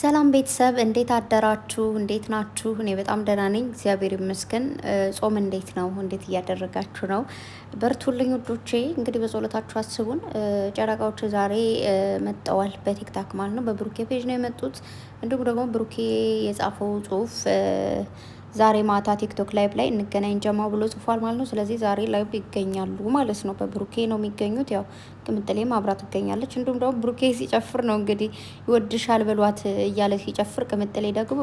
ሰላም ቤተሰብ እንዴት አደራችሁ? እንዴት ናችሁ? እኔ በጣም ደህና ነኝ፣ እግዚአብሔር ይመስገን። ጾም እንዴት ነው? እንዴት እያደረጋችሁ ነው? በርቱልኝ ውዶቼ። እንግዲህ በጸሎታችሁ አስቡን። ጨረቃዎች ዛሬ መጠዋል፣ በቲክታክ ማለት ነው። በብሩኬ ፔጅ ነው የመጡት። እንዲሁም ደግሞ ብሩኬ የጻፈው ጽሁፍ ዛሬ ማታ ቲክቶክ ላይቭ ላይ እንገናኝ ጀማ ብሎ ጽፏል ማለት ነው። ስለዚህ ዛሬ ላይቭ ይገኛሉ ማለት ነው። በብሩኬ ነው የሚገኙት። ያው ቅምጥሌም አብራ ትገኛለች። እንዲሁም ደግሞ ብሩኬ ሲጨፍር ነው እንግዲህ ይወድሻል በሏት እያለ ሲጨፍር፣ ቅምጥሌ ደግሞ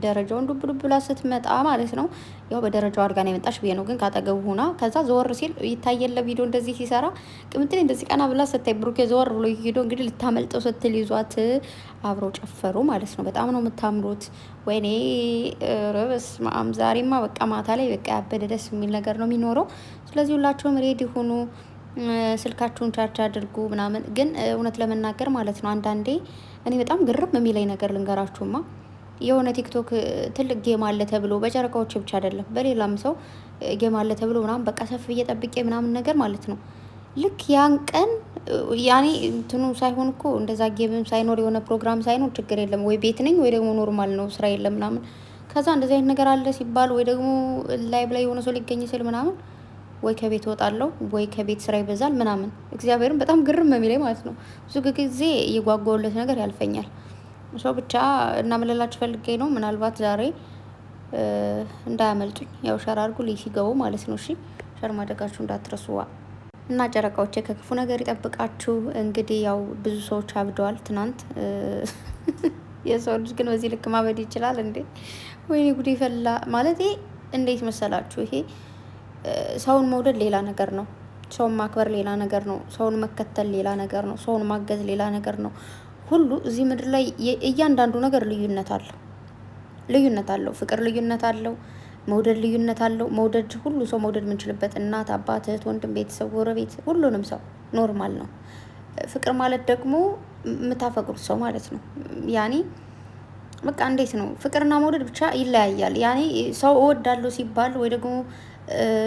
ደረጃውን ዱብ ዱብ ብላ ስትመጣ ማለት ነው። ያው በደረጃው አድጋ ነው የመጣች ብዬ ነው፣ ግን ካጠገቡ ሆና ከዛ ዘወር ሲል ይታየለ ቪዲዮ እንደዚህ ሲሰራ ቅምጥሌ እንደዚህ ቀና ብላ ስታይ ብሩኬ ዘወር ብሎ ሄዶ እንግዲህ ልታመልጠው ስትል ይዟት አብረው ጨፈሩ ማለት ነው። በጣም ነው የምታምሩት። ወይኔ ረበስ ማም ዛሬማ በቃ ማታ ላይ በቃ ያበደ ደስ የሚል ነገር ነው የሚኖረው። ስለዚህ ሁላችሁም ሬዲ ሆኑ፣ ስልካችሁን ቻርጅ አድርጉ ምናምን። ግን እውነት ለመናገር ማለት ነው አንዳንዴ እኔ በጣም ግርም የሚለኝ ነገር ልንገራችሁማ። የሆነ ቲክቶክ ትልቅ ጌም አለ ተብሎ በጨረቃዎች ብቻ አይደለም በሌላም ሰው ጌም አለ ተብሎ ምናምን በቃ ሰፍ እየጠብቄ ምናምን ነገር ማለት ነው። ልክ ያን ቀን ያኔ እንትኑ ሳይሆን እኮ እንደዛ ጌምም ሳይኖር የሆነ ፕሮግራም ሳይኖር ችግር የለም ወይ ቤት ነኝ ወይ ደግሞ ኖርማል ነው ስራ የለም ምናምን። ከዛ እንደዚህ አይነት ነገር አለ ሲባል ወይ ደግሞ ላይቭ ላይ የሆነ ሰው ሊገኝ ስል ምናምን ወይ ከቤት እወጣለሁ ወይ ከቤት ስራ ይበዛል ምናምን። እግዚአብሔርን በጣም ግርም የሚለኝ ማለት ነው። ብዙ ጊዜ እየጓጓውለት ነገር ያልፈኛል። ሰው ብቻ እናምለላችሁ ፈልጌ ነው። ምናልባት ዛሬ እንዳያመልጡኝ ያው ሸር አድርጉ ልይ ሲገቡ ማለት ነው። እሺ ሸር ማድረጋችሁ እንዳትረሱዋ። እና ጨረቃዎች ከክፉ ነገር ይጠብቃችሁ። እንግዲህ ያው ብዙ ሰዎች አብደዋል ትናንት። የሰው ልጅ ግን በዚህ ልክ ማበድ ይችላል እንዴ? ወይኔ ጉዴ ፈላ። ማለት እንዴት መሰላችሁ? ይሄ ሰውን መውደድ ሌላ ነገር ነው። ሰውን ማክበር ሌላ ነገር ነው። ሰውን መከተል ሌላ ነገር ነው። ሰውን ማገዝ ሌላ ነገር ነው። ሁሉ እዚህ ምድር ላይ እያንዳንዱ ነገር ልዩነት አለው። ፍቅር ልዩነት አለው። መውደድ ልዩነት አለው። መውደድ ሁሉ ሰው መውደድ የምንችልበት እናት፣ አባት፣ እህት፣ ወንድም፣ ቤተሰብ፣ ጎረቤት ሁሉንም ሰው ኖርማል ነው። ፍቅር ማለት ደግሞ የምታፈቅሩት ሰው ማለት ነው። ያኔ በቃ እንዴት ነው ፍቅርና መውደድ ብቻ ይለያያል። ያኔ ሰው እወዳለሁ ሲባል ወይ ደግሞ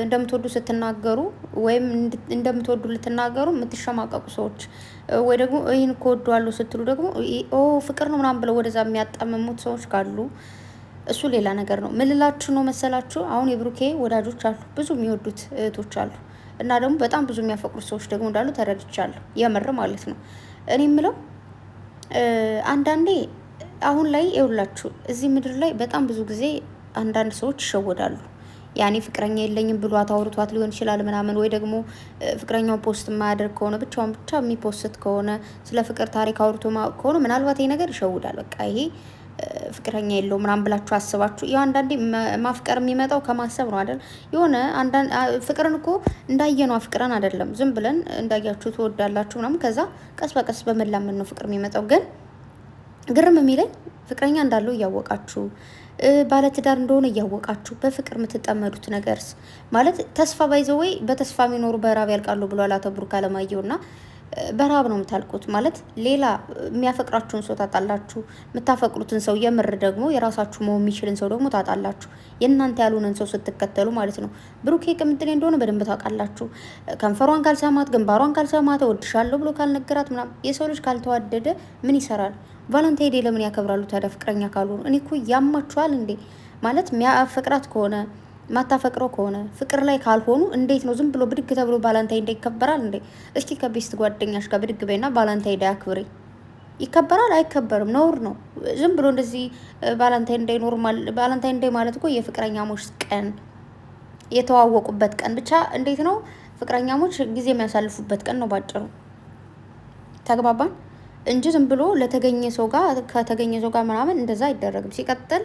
እንደምትወዱ ስትናገሩ ወይም እንደምትወዱ ልትናገሩ የምትሸማቀቁ ሰዎች ወይ ደግሞ ይህን ከወደዋለሁ ስትሉ ደግሞ ፍቅር ነው ምናምን ብለው ወደዛ የሚያጣመሙት ሰዎች ካሉ እሱ ሌላ ነገር ነው። ምልላችሁ ነው መሰላችሁ? አሁን የብሩኬ ወዳጆች አሉ፣ ብዙ የሚወዱት እህቶች አሉ፣ እና ደግሞ በጣም ብዙ የሚያፈቅሩት ሰዎች ደግሞ እንዳሉ ተረድቻለሁ። የምር ማለት ነው። እኔ የምለው አንዳንዴ አሁን ላይ ይኸውላችሁ እዚህ ምድር ላይ በጣም ብዙ ጊዜ አንዳንድ ሰዎች ይሸወዳሉ። ያኔ ፍቅረኛ የለኝም ብሏት አውርቷት ሊሆን ይችላል ምናምን፣ ወይ ደግሞ ፍቅረኛውን ፖስት የማያደርግ ከሆነ ብቻውን ብቻ የሚፖስት ከሆነ ስለ ፍቅር ታሪክ አውርቶ ከሆነ ምናልባት ይሄ ነገር ይሸውዳል። በቃ ይሄ ፍቅረኛ የለው ምናምን ብላችሁ አስባችሁ፣ ያው አንዳንዴ ማፍቀር የሚመጣው ከማሰብ ነው አይደል? የሆነ አንዳንድ ፍቅርን እኮ እንዳየነው አፍቅረን አይደለም፣ ዝም ብለን እንዳያችሁ ትወዳላችሁ ምናምን፣ ከዛ ቀስ በቀስ በመላመን ነው ፍቅር የሚመጣው። ግን ግርም የሚለኝ ፍቅረኛ እንዳለው እያወቃችሁ ባለትዳር እንደሆነ እያወቃችሁ በፍቅር የምትጠመዱት ነገርስ ማለት ተስፋ ባይዘው ወይ በተስፋ የሚኖሩ በራብ ያልቃሉ ብሏል አቶ ብሩክ አለማየሁና በረሃብ ነው የምታልቁት። ማለት ሌላ የሚያፈቅራችሁን ሰው ታጣላችሁ፣ የምታፈቅሩትን ሰው የምር ደግሞ የራሳችሁ መሆን የሚችልን ሰው ደግሞ ታጣላችሁ፣ የእናንተ ያልሆነን ሰው ስትከተሉ ማለት ነው። ብሩኬ ቅምጥሌ እንደሆነ በደንብ ታውቃላችሁ። ከንፈሯን ካልሰማት፣ ግንባሯን ካልሰማት፣ እወድሻለሁ ብሎ ካልነገራት ምናምን፣ የሰው ልጅ ካልተዋደደ ምን ይሰራል? ቫለንታይን ዴይ ለምን ያከብራሉ ታዲያ ፍቅረኛ ካልሆኑ? እኔ እኮ ያማችኋል እንዴ? ማለት የሚያፈቅራት ከሆነ ማታፈቅረው ከሆነ ፍቅር ላይ ካልሆኑ እንዴት ነው ዝም ብሎ ብድግ ተብሎ ባላንታይ ዴይ ይከበራል እንዴ? እስኪ ከቤስት ጓደኛሽ ጋር ብድግ በይና ባላንታይ ዴይ አክብሪ። ይከበራል? አይከበርም፣ ነውር ነው። ዝም ብሎ እንደዚህ ባላንታይን ዴይ ኖርማል። ባላንታይን ዴይ ማለት እኮ የፍቅረኛሞች ቀን፣ የተዋወቁበት ቀን ብቻ እንዴት ነው ፍቅረኛሞች ጊዜ የሚያሳልፉበት ቀን ነው ባጭሩ። ተግባባን እንጂ ዝም ብሎ ለተገኘ ሰው ጋር ከተገኘ ሰው ጋር ምናምን እንደዛ አይደረግም። ሲቀጥል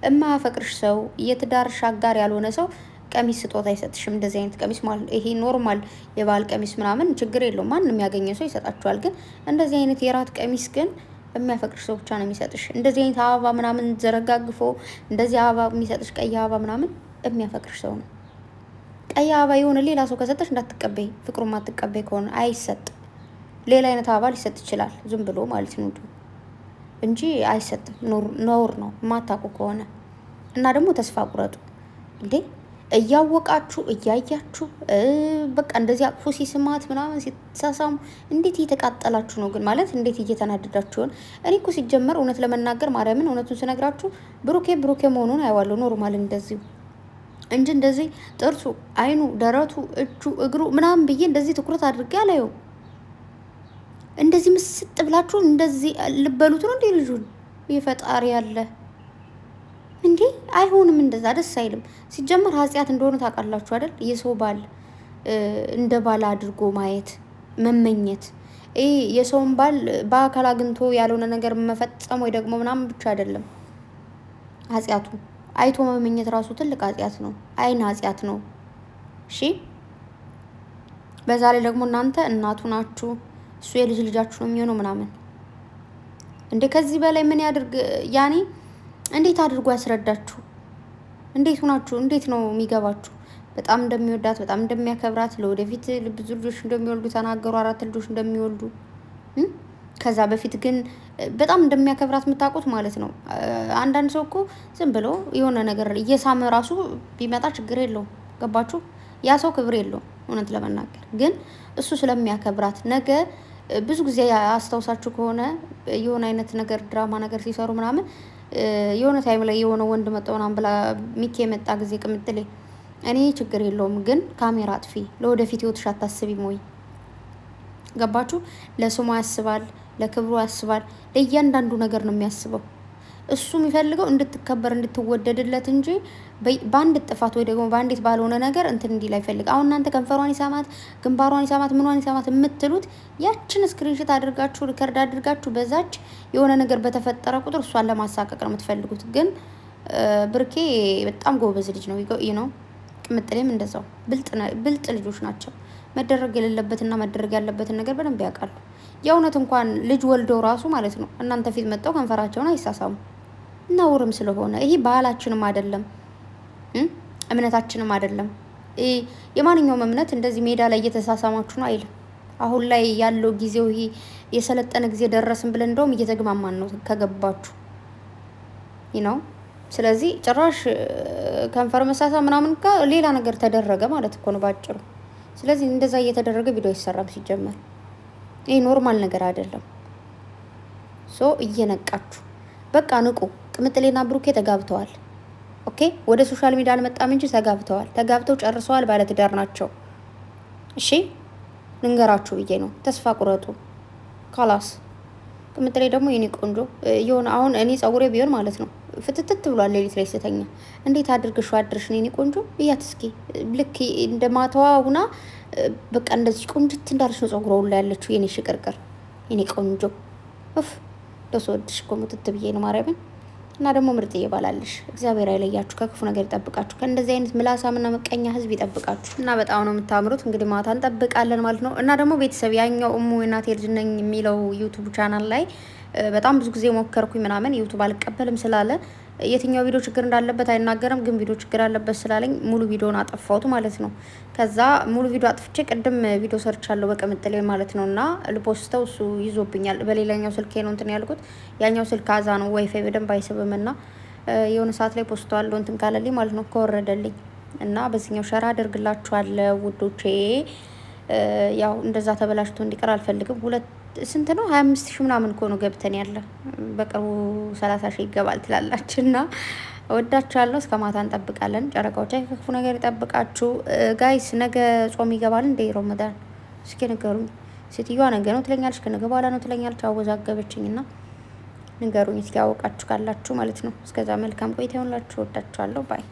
የማያፈቅርሽ ሰው የትዳርሽ አጋር ያልሆነ ሰው ቀሚስ ስጦታ አይሰጥሽም። እንደዚህ አይነት ቀሚስ ማለት ይሄ ኖርማል የባህል ቀሚስ ምናምን ችግር የለውም፣ ማንም ያገኘ ሰው ይሰጣችኋል። ግን እንደዚህ አይነት የራት ቀሚስ ግን የሚያፈቅርሽ ሰው ብቻ ነው የሚሰጥሽ። እንደዚህ አይነት አበባ ምናምን ዘረጋግፎ እንደዚህ አበባ የሚሰጥሽ ቀይ አበባ ምናምን የሚያፈቅርሽ ሰው ነው። ቀይ አበባ የሆነ ሌላ ሰው ከሰጠሽ እንዳትቀበይ፣ ፍቅሩን ማትቀበይ ከሆነ አይሰጥም። ሌላ አይነት አበባ ሊሰጥ ይችላል ዝም ብሎ ማለት ነው እንጂ አይሰጥም። ነውር ነው የማታውቁ ከሆነ። እና ደግሞ ተስፋ ቁረጡ እንዴ! እያወቃችሁ እያያችሁ በቃ እንደዚህ አቅፎ ሲስማት ምናምን ሲሳሳሙ እንዴት እየተቃጠላችሁ ነው ግን? ማለት እንዴት እየተናደዳችሁን? እኔ እኮ ሲጀመር እውነት ለመናገር ማርያምን እውነቱን ስነግራችሁ ብሩኬ መሆኑን አየዋለሁ ኖርማል እንደዚሁ እንጂ እንደዚህ ጥርሱ፣ አይኑ፣ ደረቱ፣ እጁ፣ እግሩ ምናምን ብዬ እንደዚህ ትኩረት አድርጌ አላየው። እንደዚህ ምስጥ ብላችሁ እንደዚህ ልበሉት ነው እንዴ ልጁን? የፈጣሪ ያለ እንዴ አይሆንም፣ እንደዛ ደስ አይልም። ሲጀመር ኃጢአት እንደሆነ ታውቃላችሁ አይደል? የሰው ባል እንደ ባል አድርጎ ማየት መመኘት፣ ይሄ የሰውን ባል በአካል አግኝቶ ያልሆነ ነገር መፈጸም ወይ ደግሞ ምናምን ብቻ አይደለም ኃጢአቱ። አይቶ መመኘት ራሱ ትልቅ ኃጢአት ነው፣ አይን ኃጢአት ነው። እሺ በዛ ላይ ደግሞ እናንተ እናቱ ናችሁ፣ እሱ የልጅ ልጃችሁ ነው የሚሆነው ምናምን። እንዴ ከዚህ በላይ ምን ያድርግ? ያኔ እንዴት አድርጎ ያስረዳችሁ? እንዴት ሆናችሁ? እንዴት ነው የሚገባችሁ? በጣም እንደሚወዳት በጣም እንደሚያከብራት ለወደፊት ብዙ ልጆች እንደሚወልዱ ተናገሩ። 4 ልጆች እንደሚወልዱ ከዛ በፊት ግን በጣም እንደሚያከብራት የምታውቁት ማለት ነው። አንዳንድ ሰው እኮ ዝም ብሎ የሆነ ነገር እየሳመ ራሱ ቢመጣ ችግር የለውም። ገባችሁ? ያ ሰው ክብር የለውም። እውነት ለመናገር ግን እሱ ስለሚያከብራት ነገ ብዙ ጊዜ አስታውሳችሁ ከሆነ የሆነ አይነት ነገር ድራማ ነገር ሲሰሩ ምናምን የሆነ ታይም ላይ የሆነ ወንድ መጣ ምናምን ብላ ሚኪ የመጣ ጊዜ ቅምጥሌ እኔ ችግር የለውም ግን ካሜራ አጥፊ፣ ለወደፊት ህይወትሽ አታስቢም ወይ? ገባችሁ? ለስሙ ያስባል፣ ለክብሩ ያስባል፣ ለእያንዳንዱ ነገር ነው የሚያስበው። እሱ የሚፈልገው እንድትከበር እንድትወደድለት እንጂ በአንድ ጥፋት ወይ ደግሞ በአንዲት ባልሆነ ነገር እንትን እንዲል አይፈልግ። አሁን እናንተ ከንፈሯን ይሳማት፣ ግንባሯን ይሳማት፣ ምኗን ይሳማት የምትሉት ያችን ስክሪንሾት አድርጋችሁ ሪከርድ አድርጋችሁ በዛች የሆነ ነገር በተፈጠረ ቁጥር እሷን ለማሳቀቅ ነው የምትፈልጉት። ግን ብሩኬ በጣም ጎበዝ ልጅ ነው ነው። ቅምጥሌም እንደዛው ብልጥ ልጆች ናቸው። መደረግ የሌለበትና መደረግ ያለበትን ነገር በደንብ ያውቃሉ። የእውነት እንኳን ልጅ ወልደው ራሱ ማለት ነው እናንተ ፊት መጥተው ከንፈራቸውን አይሳሳሙ። ነውርም ስለሆነ ይሄ ባህላችንም አይደለም እምነታችንም አይደለም። የማንኛውም እምነት እንደዚህ ሜዳ ላይ እየተሳሳማችሁ ነው አይልም። አሁን ላይ ያለው ጊዜው ይሄ የሰለጠነ ጊዜ ደረስን ብለን እንደውም እየተግማማን ነው ከገባችሁ ነው። ስለዚህ ጭራሽ ከንፈር መሳሳ ምናምን ሌላ ነገር ተደረገ ማለት እኮ ነው ባጭሩ። ስለዚህ እንደዛ እየተደረገ ቪዲዮ አይሰራም ሲጀመር። ይሄ ኖርማል ነገር አይደለም። እየነቃችሁ በቃ ንቁ። ቅምጥሌና ብሩኬ ተጋብተዋል። ኦኬ ወደ ሶሻል ሚዲያ አልመጣም እንጂ ተጋብተዋል። ተጋብተው ጨርሰዋል። ባለትዳር ናቸው። እሺ ልንገራችሁ ብዬ ነው። ተስፋ ቁረጡ ካላስ። ቅምጥሌ ደግሞ የኔ ቆንጆ የሆነ አሁን እኔ ጸጉሬ ቢሆን ማለት ነው ፍትትት ብሏል። ሌሊት ላይ ስተኛ እንዴት አድርግሽ አድርሽ ነው የኔ ቆንጆ። እያት እስኪ ልክ እንደ ማተዋ ሁና በቃ እንደዚህ ቆንጅት እንዳልሽ ነው ጸጉሯ ሁላ ያለችው የኔ ሽቅርቅር የኔ ቆንጆ። ኡፍ ደስ እኮ ሙትት ብዬ ነው ማርያምን። እና ደግሞ ምርጥ ይባላልሽ። እግዚአብሔር አይለያችሁ፣ ከክፉ ነገር ይጠብቃችሁ፣ ከእንደዚህ አይነት ምላሳምና መቀኛ ህዝብ ይጠብቃችሁ። እና በጣም ነው የምታምሩት። እንግዲህ ማታ እንጠብቃለን ማለት ነው። እና ደግሞ ቤተሰብ ያኛው እሙ እናቴ ልጅ ነኝ የሚለው ዩቱብ ቻናል ላይ በጣም ብዙ ጊዜ ሞከርኩኝ ምናምን ዩቱብ አልቀበልም ስላለ የትኛው ቪዲዮ ችግር እንዳለበት አይናገርም። ግን ቪዲዮ ችግር አለበት ስላለኝ ሙሉ ቪዲዮን አጠፋሁት ማለት ነው። ከዛ ሙሉ ቪዲዮ አጥፍቼ ቅድም ቪዲዮ ሰርቻለሁ በቅምጥሌ ማለት ነው። እና ልፖስተው እሱ ይዞብኛል። በሌላኛው ስልኬ ነው እንትን ያልኩት። ያኛው ስልክ አዛ ነው ዋይፋይ በደንብ አይስብም። እና የሆነ ሰዓት ላይ ፖስተዋለሁ እንትን ካለልኝ ማለት ነው ከወረደልኝ። እና በዚህኛው ሸራ አደርግላችኋለሁ ውዶቼ። ያው እንደዛ ተበላሽቶ እንዲቀር አልፈልግም። ስንት ነው 25,000 ምናምን እኮ ነው ገብተን ያለ። በቅርቡ 30,000 ይገባል ትላላችሁ። እና ወዳችኋለሁ። እስከ ማታ እንጠብቃለን። ጨረቃዎች ከክፉ ነገር ይጠብቃችሁ ጋይስ። ነገ ጾም ይገባል እንደ ረመዳን? እስኪ ንገሩኝ። ሴትዮዋ ነገ ነው ትለኛለች፣ ከነገ በኋላ ነው ትለኛለች። አወዛገበችኝና ንገሩኝ እስኪ ያወቃችሁ ካላችሁ ማለት ነው። እስከዛ መልካም ቆይታ ይሁንላችሁ። ወዳችኋለሁ። ባይ